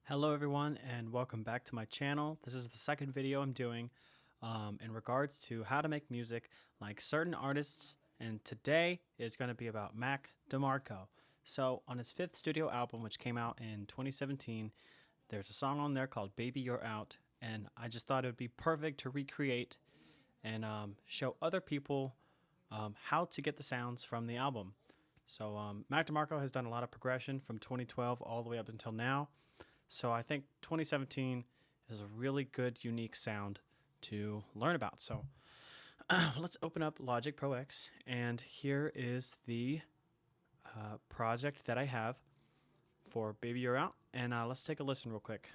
Hello everyone and welcome back to my channel. This is the second video I'm doing in regards to how to make music like certain artists, and today is going to be about Mac Demarco. So on his fifth studio album, which came out in 2017, there's a song on there called Baby You're Out, and I just thought it would be perfect to recreate and show other people how to get the sounds from the album. So Mac Demarco has done a lot of progression from 2012 all the way up until now. So I think 2017 is a really good, unique sound to learn about. So let's open up Logic Pro X, and here is the project that I have for Baby You're Out, and let's take a listen real quick.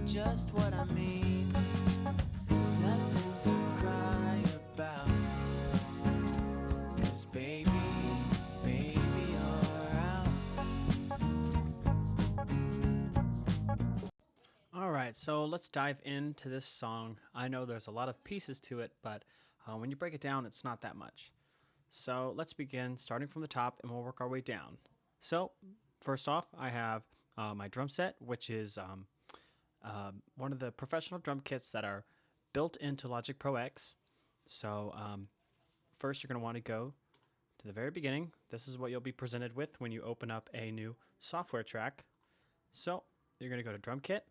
Just what I mean. It's nothing to cry about. 'Cause baby, you're out. Alright, so let's dive into this song. I know there's a lot of pieces to it, but when you break it down, it's not that much. So let's begin starting from the top and we'll work our way down. So first off, I have my drum set, which is one of the professional drum kits that are built into Logic Pro X. So first you're going to want to go to the very beginning. This is what you'll be presented with when you open up a new software track. So you're going to go to Drum Kit,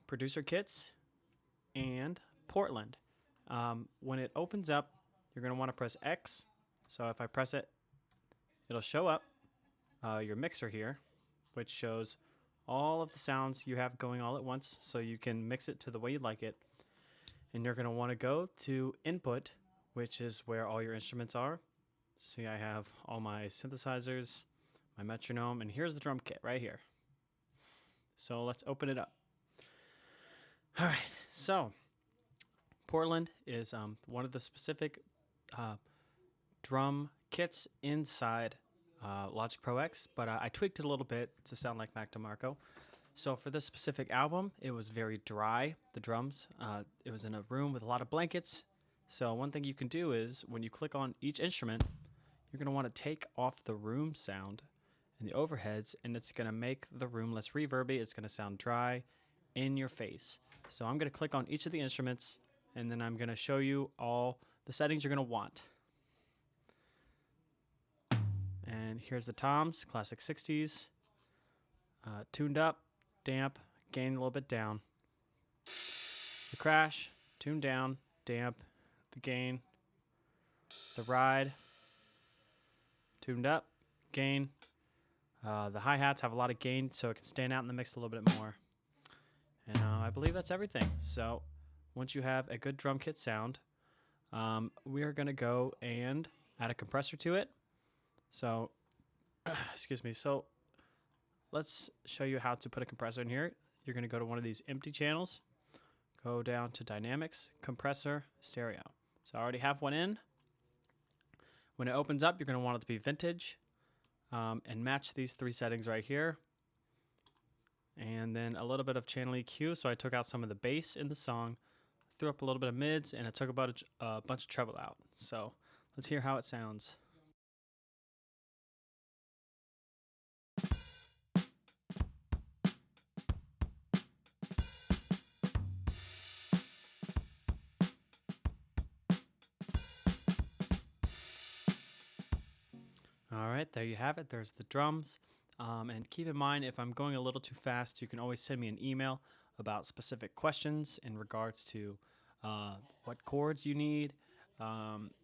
Producer Kits, and Portland. When it opens up, you're going to want to press X. So if I press it, it'll show up your mixer here, which shows all of the sounds you have going all at once, so you can mix it to the way you like it. And you're going to want to go to Input, which is where all your instruments are. See, I have all my synthesizers, my metronome, and here's the drum kit right here. So let's open it up. All right, so Portland is one of the specific drum kits inside Logic Pro X, but I tweaked it a little bit to sound like Mac Demarco. So for this specific album, it was very dry, the drums. It was in a room with a lot of blankets. So one thing you can do is when you click on each instrument, you're going to want to take off the room sound and the overheads, and it's going to make the room less reverby. It's going to sound dry in your face. So I'm going to click on each of the instruments, and then I'm going to show you all the settings you're going to want. And here's the toms, classic 60s, tuned up, damp, gain a little bit down. The crash, tuned down, damp, the gain. The ride, tuned up, gain. The hi-hats have a lot of gain, so it can stand out in the mix a little bit more. And I believe that's everything. So once you have a good drum kit sound, we are going to go and add a compressor to it. So, excuse me. So let's show you how to put a compressor in here. You're going to go to one of these empty channels, go down to Dynamics, Compressor, Stereo. So I already have one in. When it opens up, you're going to want it to be vintage and match these three settings right here. And then a little bit of channel EQ. So I took out some of the bass in the song, threw up a little bit of mids, and I took about a bunch of treble out. So let's hear how it sounds. All right, there you have it. There's the drums. And keep in mind, if I'm going a little too fast, you can always send me an email about specific questions in regards to what chords you need.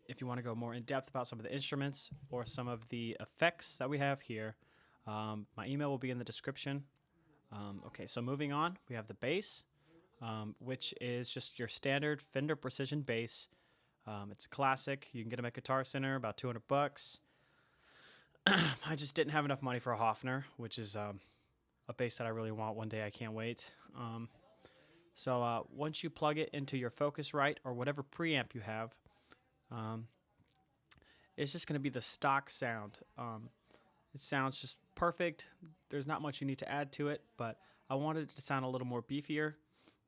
If you want to go more in depth about some of the instruments or some of the effects that we have here, my email will be in the description. Okay, so moving on, we have the bass, which is just your standard Fender Precision bass. It's a classic. You can get them at Guitar Center, about $200. I just didn't have enough money for a Hofner, which is a bass that I really want one day. I can't wait. So once you plug it into your Focusrite or whatever preamp you have, it's just going to be the stock sound. It sounds just perfect. There's not much you need to add to it, but I wanted it to sound a little more beefier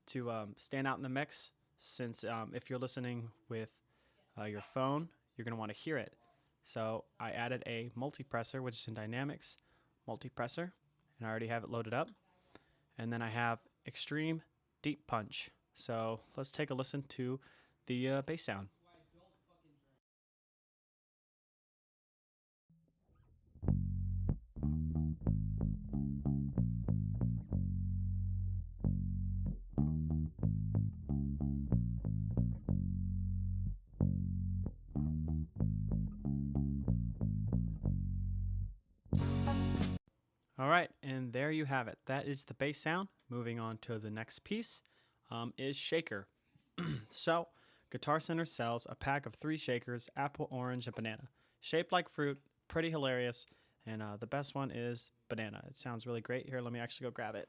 to stand out in the mix, since if you're listening with your phone, you're going to want to hear it. So I added a multipressor, which is in Dynamics, multipressor, and I already have it loaded up. And then I have extreme deep punch. So let's take a listen to the bass sound. All right, and there you have it. That is the bass sound. Moving on to the next piece is shaker. So Guitar Center sells a pack of 3 shakers, apple, orange, and banana. Shaped like fruit, pretty hilarious, and the best one is banana. It sounds really great. Here, let me actually go grab it.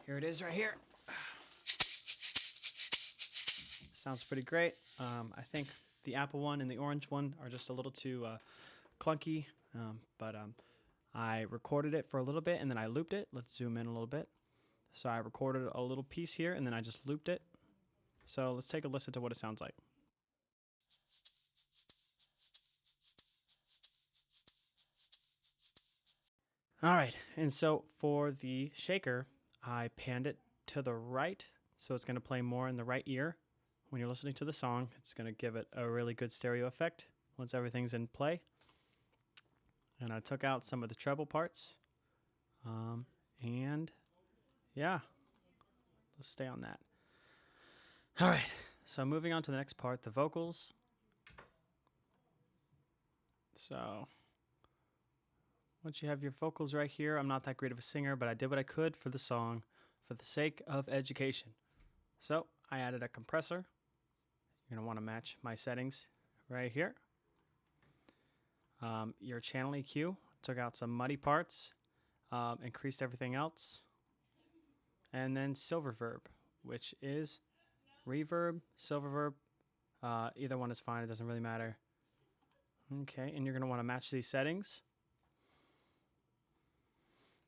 Here it is right here. Sounds pretty great. I think the apple one and the orange one are just a little too clunky, but I recorded it for a little bit and then I looped it. Let's zoom in a little bit. So I recorded a little piece here and then I just looped it. So let's take a listen to what it sounds like. All right, and so for the shaker, I panned it to the right, so it's going to play more in the right ear. When you're listening to the song, it's going to give it a really good stereo effect once everything's in play. And I took out some of the treble parts. And yeah, let's stay on that. All right, so moving on to the next part, the vocals. So once you have your vocals right here, I'm not that great of a singer, but I did what I could for the song for the sake of education. So I added a compressor. You're going to want to match my settings right here. Your channel EQ, took out some muddy parts, increased everything else. And then silver verb, which is reverb, silver verb. Either one is fine, it doesn't really matter. Okay, and you're going to want to match these settings.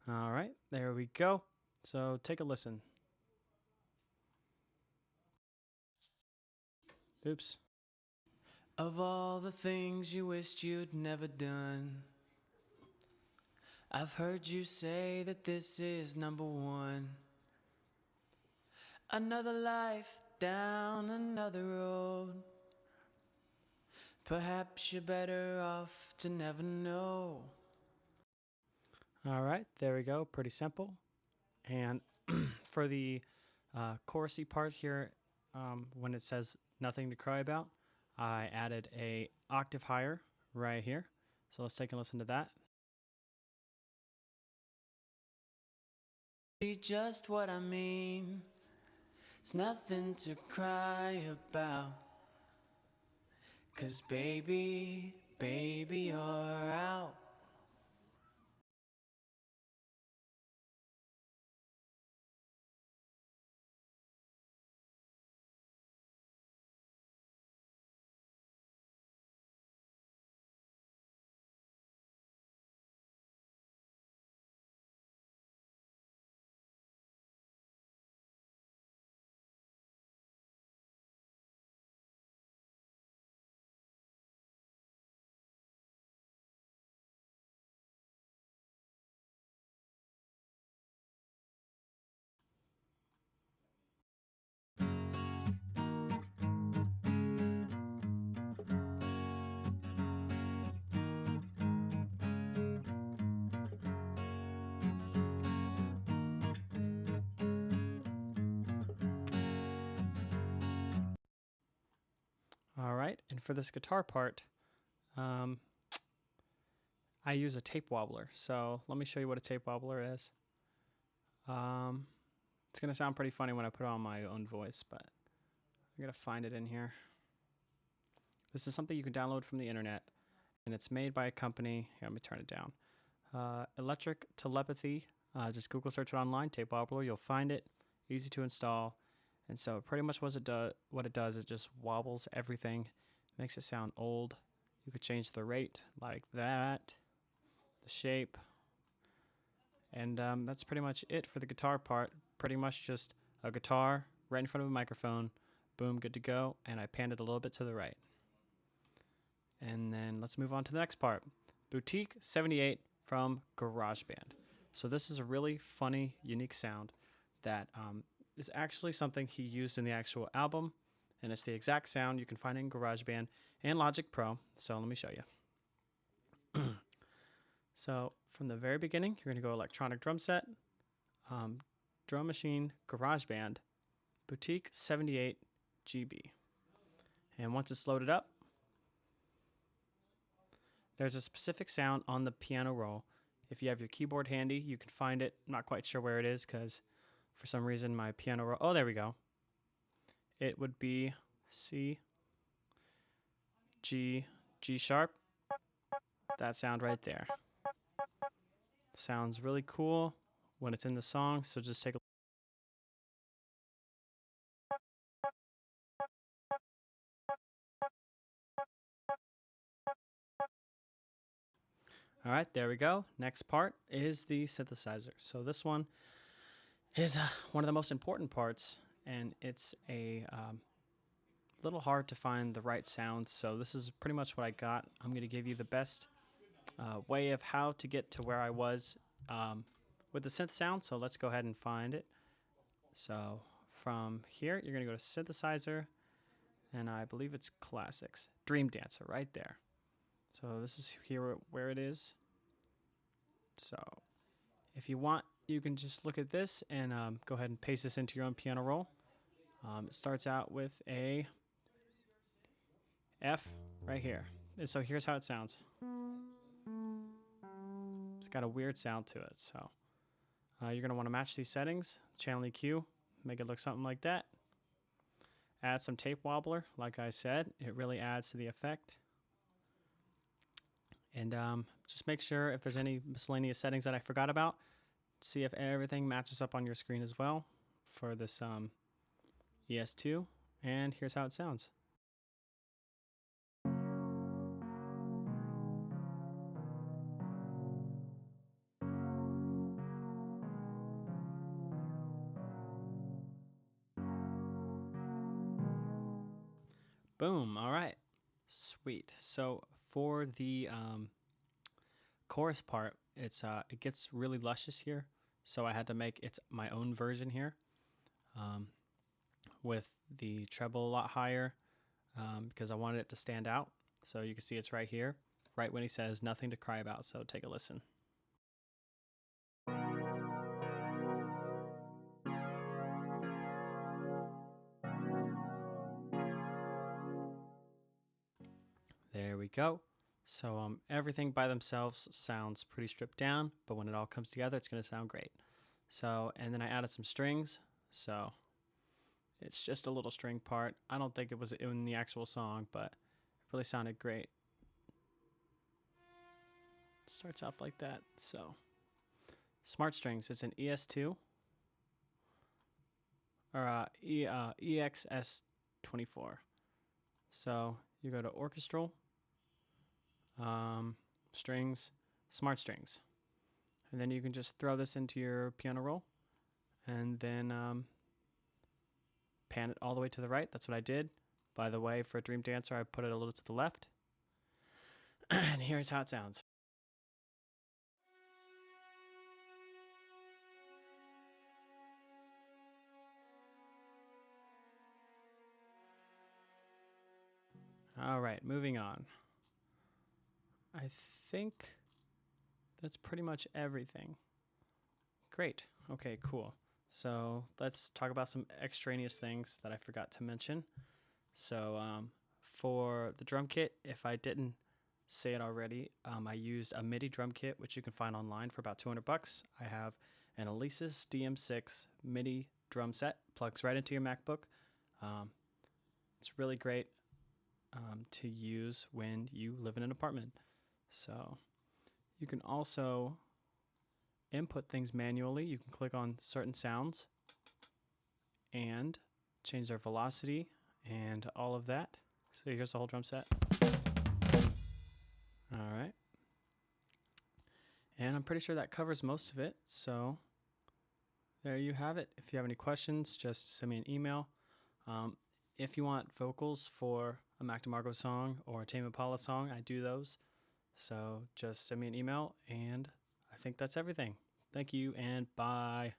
All right, there we go. So take a listen. Oops. Of all the things you wished you'd never done, I've heard you say that this is number one. Another life down another road. Perhaps you're better off to never know. All right, there we go. Pretty simple. And for the chorusy part here, when it says nothing to cry about, I added a octave higher right here. So let's take a listen to that. See just what I mean. It's nothing to cry about. 'Cause baby, you're out. All right, and for this guitar part, I use a tape wobbler. So let me show you what a tape wobbler is. It's going to sound pretty funny when I put it on my own voice, but I'm going to find it in here. This is something you can download from the internet, and it's made by a company. Here, let me turn it down. Electric Telepathy. Just Google search it online, tape wobbler. You'll find it. Easy to install. And so pretty much what it does is just wobbles everything, makes it sound old. You could change the rate like that, the shape, and that's pretty much it for the guitar part. Pretty much just a guitar right in front of a microphone, boom, good to go, and I panned it a little bit to the right. And then let's move on to the next part. Boutique 78 from GarageBand. So this is a really funny, unique sound that is actually something he used in the actual album, and it's the exact sound you can find in GarageBand and Logic Pro. So let me show you. So from the very beginning, you're going to go electronic drum set, drum machine, GarageBand, Boutique 78 GB. And once it's loaded up, there's a specific sound on the piano roll. If you have your keyboard handy, you can find it. I'm not quite sure where it is because for some reason my piano roll, oh, there we go. It would be C, G, G sharp. That sound right there. Sounds really cool when it's in the song, so just take a All right, there we go. Next part is the synthesizer. So this one is one of the most important parts, and it's a little hard to find the right sounds. So this is pretty much what I got. I'm going to give you the best way of how to get to where I was with the synth sound. So let's go ahead and find it. So from here, you're going to go to synthesizer, and I believe it's classics. Dream Dancer right there. So this is here where it is. So if you want, you can just look at this and go ahead and paste this into your own piano roll. It starts out with a F right here. And so here's how it sounds. It's got a weird sound to it. So you're going to want to match these settings. Channel EQ, make it look something like that. Add some tape wobbler, like I said. It really adds to the effect. And just make sure if there's any miscellaneous settings that I forgot about, see if everything matches up on your screen as well for this ES2. And here's how it sounds. Boom. All right. Sweet. So for the chorus part, it gets really luscious here. So I had to make my own version here with the treble a lot higher because I wanted it to stand out. So you can see it's right here, right when he says nothing to cry about. So take a listen. There we go. So everything by themselves sounds pretty stripped down, but when it all comes together, it's going to sound great. So, and then I added some strings. So it's just a little string part. I don't think it was in the actual song, but it really sounded great. Starts off like that. So Smart Strings, it's an ES2 or EXS24. So you go to orchestral, strings, smart strings, and then you can just throw this into your piano roll and then pan it all the way to the right. That's what I did. By the way, for Dream Dancer, I put it a little to the left. And here's how it sounds. All right, moving on. I think that's pretty much everything. Great. Okay, cool. So let's talk about some extraneous things that I forgot to mention. So For the drum kit, if I didn't say it already, I used a MIDI drum kit, which you can find online for about $200. I have an Alesis DM6 MIDI drum set, plugs right into your MacBook. It's really great to use when you live in an apartment. So you can also input things manually. You can click on certain sounds and change their velocity and all of that. So here's the whole drum set. All right. And I'm pretty sure that covers most of it. So there you have it. If you have any questions, just send me an email. If you want vocals for a Mac DeMarco song or a Tame Impala song, I do those. So just send me an email, and I think that's everything. Thank you, and bye.